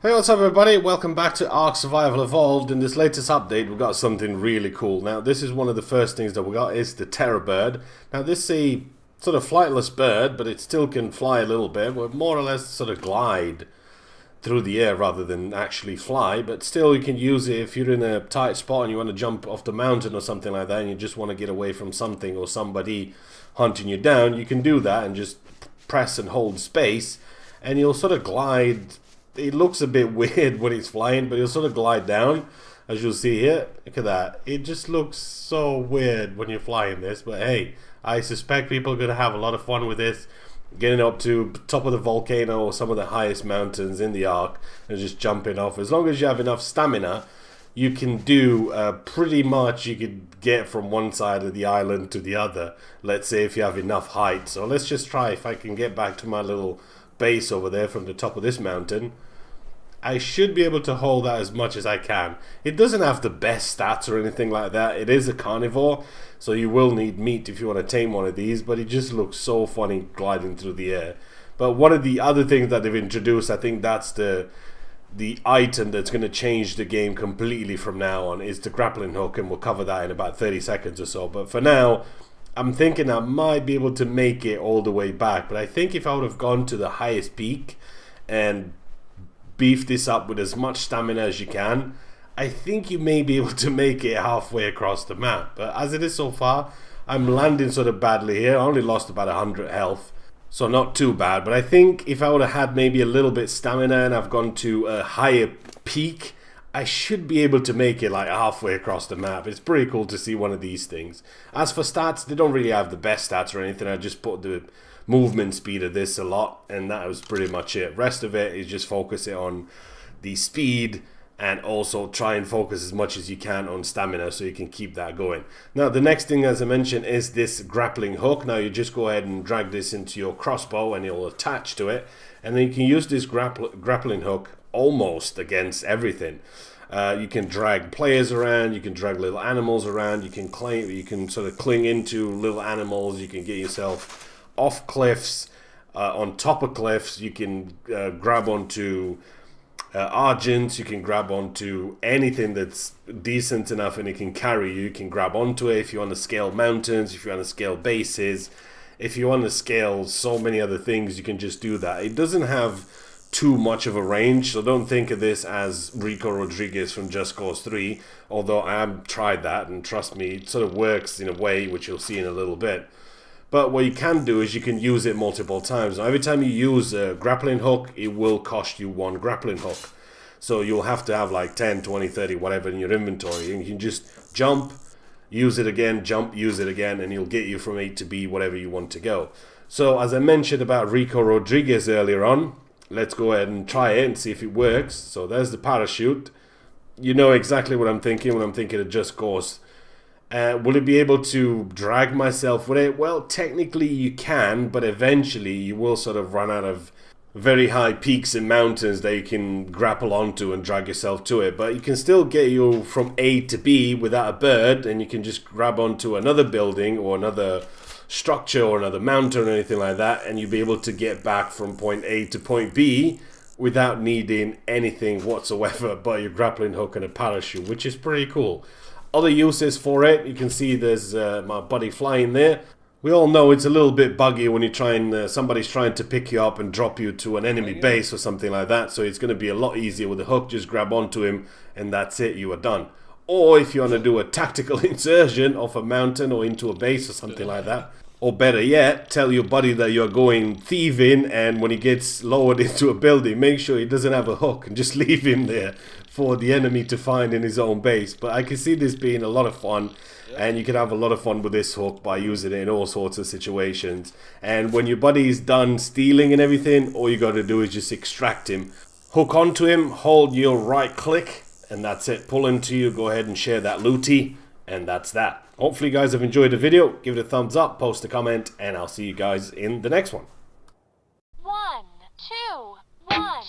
Hey, what's up everybody? Welcome back to Ark Survival Evolved. In this latest update, we've got something really cool. Now, this is one of the first things that we got is the Terror Bird. Now, this is a sort of flightless bird, but it still can fly a little bit. But more or less sort of glide through the air rather than actually fly. But still, you can use it if you're in a tight spot and you want to jump off the mountain or something like that, and you just want to get away from something or somebody hunting you down. You can do that and just press and hold space, and you'll sort of glide. It looks a bit weird when it's flying, but it'll sort of glide down, as you'll see here. Look at that. It just looks so weird when you're flying this, but hey, I suspect people are going to have a lot of fun with this, getting up to top of the volcano or some of the highest mountains in the Ark and just jumping off. As long as you have enough stamina, you can do pretty much, you could get from one side of the island to the other, let's say if you have enough height. So let's just try if I can get back to my little base over there from the top of this mountain. I should be able to hold that as much as I can. It doesn't have the best stats or anything like that. It is a carnivore, so you will need meat if you want to tame one of these, but it just looks so funny gliding through the air. But one of the other things that they've introduced, I think that's the item that's going to change the game completely from now on, is the grappling hook, and we'll cover that in about 30 seconds or so. But for now, I'm thinking I might be able to make it all the way back, but I think if I would have gone to the highest peak and beef this up with as much stamina as you can, I think you may be able to make it halfway across the map. But as it is so far, I'm landing sort of badly here. I only lost about 100 health, so not too bad. But I think if I would have had maybe a little bit stamina and I've gone to a higher peak, I should be able to make it like halfway across the map. It's pretty cool to see one of these things. As for stats, they don't really have the best stats or anything. I just put the movement speed of this a lot, and that was pretty much it. Rest of it is just focusing on the speed and also try and focus as much as you can on stamina so you can keep that going. Now, the next thing, as I mentioned, is this grappling hook. Now, you just go ahead and drag this into your crossbow and it'll attach to it, and then you can use this grappling hook almost against everything. You can drag players around, you can drag little animals around, you can sort of cling into little animals, you can get yourself off cliffs, on top of cliffs, you can grab onto argents, you can grab onto anything that's decent enough and it can carry you. You can grab onto it if you want to scale mountains, if you want to scale bases, if you want to scale so many other things, you can just do that. It doesn't have too much of a range, so don't think of this as Rico Rodriguez from Just Cause 3, although I have tried that, and trust me, it sort of works in a way which you'll see in a little bit. But what you can do is you can use it multiple times. Now, every time you use a grappling hook, it will cost you one grappling hook. So you'll have to have like 10, 20, 30, whatever in your inventory. And you can just jump, use it again, jump, use it again, and it'll get you from A to B, whatever you want to go. So as I mentioned about Rico Rodriguez earlier on, let's go ahead and try it and see if it works. So there's the parachute. You know exactly what I'm thinking when I'm thinking of Just Cause. Will it be able to drag myself with it? Well, technically you can, but eventually you will sort of run out of very high peaks and mountains that you can grapple onto and drag yourself to it. But you can still get you from A to B without a bird, and you can just grab onto another building or another structure or another mountain or anything like that, and you'll be able to get back from point A to point B without needing anything whatsoever but your grappling hook and a parachute, which is pretty cool. Other uses for it, you can see there's my buddy flying there. We all know it's a little bit buggy when you're trying, somebody's trying to pick you up and drop you to an enemy base or something like that. So it's going to be a lot easier with the hook. Just grab onto him and that's it, you are done. Or if you want to do a tactical insertion off a mountain or into a base or something like that. Or better yet, tell your buddy that you're going thieving, and when he gets lowered into a building, make sure he doesn't have a hook and just leave him there for the enemy to find in his own base. But I can see this being a lot of fun, and you can have a lot of fun with this hook by using it in all sorts of situations. And when your buddy is done stealing and everything, all you got to do is just extract him. Hook onto him, hold your right click, and that's it. Pull into you, go ahead and share that looty, and that's that. Hopefully you guys have enjoyed the video. Give it a thumbs up, post a comment, and I'll see you guys in the next one. 1, 2, 1.